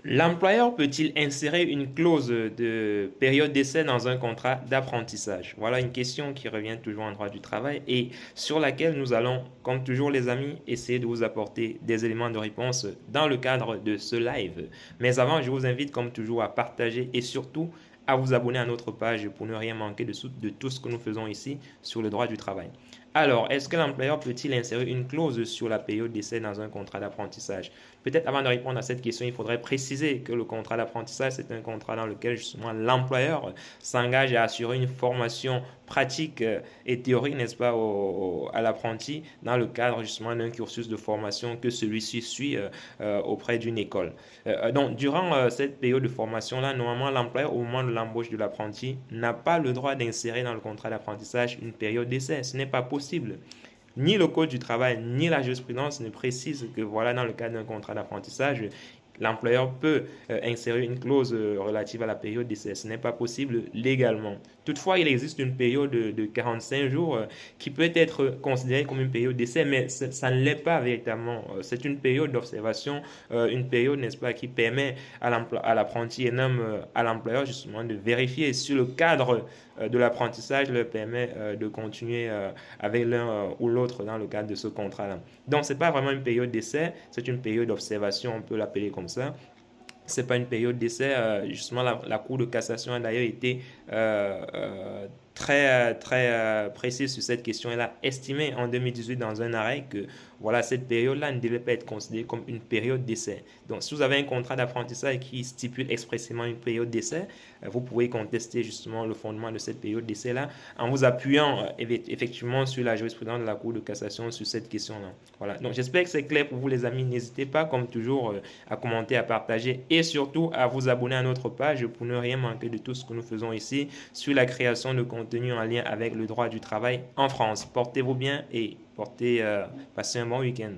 L'employeur peut-il insérer une clause de période d'essai dans un contrat d'apprentissage? Voilà une question qui revient toujours en droit du travail et sur laquelle nous allons, comme toujours les amis, essayer de vous apporter des éléments de réponse dans le cadre de ce live. Mais avant, je vous invite comme toujours à partager et surtout à vous abonner à notre page pour ne rien manquer de tout ce que nous faisons ici sur le droit du travail. Alors, est-ce que l'employeur peut-il insérer une clause sur la période d'essai dans un contrat d'apprentissage? Peut-être avant de répondre à cette question, il faudrait préciser que le contrat d'apprentissage, c'est un contrat dans lequel justement l'employeur s'engage à assurer une formation pratique et théorique, n'est-ce pas, à l'apprenti dans le cadre justement d'un cursus de formation que celui-ci suit auprès d'une école. Donc, durant cette période de formation-là, normalement, l'employeur, au moment de l'embauche de l'apprenti, n'a pas le droit d'insérer dans le contrat d'apprentissage une période d'essai. Ce n'est pas possible. Ni le code du travail, ni la jurisprudence ne précisent que voilà, dans le cadre d'un contrat d'apprentissage, l'employeur peut insérer une clause relative à la période d'essai. Ce n'est pas possible légalement. Toutefois, il existe une période de 45 jours qui peut être considérée comme une période d'essai, mais ça ne l'est pas véritablement. C'est une période d'observation, une période, n'est-ce pas, qui permet à l'apprenti et même à l'employeur justement de vérifier si le cadre de l'apprentissage leur permet de continuer avec l'un ou l'autre dans le cadre de ce contrat-là. Donc, ce n'est pas vraiment une période d'essai, c'est une période d'observation, on peut l'appeler comme ça. C'est pas une période d'essai. Justement, la Cour de cassation a d'ailleurs été très précise sur cette question. Elle a estimé en 2018 dans un arrêt que voilà, cette période-là ne devait pas être considérée comme une période d'essai. Donc, si vous avez un contrat d'apprentissage qui stipule expressément une période d'essai, vous pouvez contester justement le fondement de cette période d'essai-là en vous appuyant effectivement sur la jurisprudence de la Cour de cassation sur cette question-là. Voilà. Donc, j'espère que c'est clair pour vous, les amis. N'hésitez pas, comme toujours, à commenter, à partager et surtout à vous abonner à notre page pour ne rien manquer de tout ce que nous faisons ici sur la création de contenu en lien avec le droit du travail en France. Portez-vous bien et passez un bon week-end.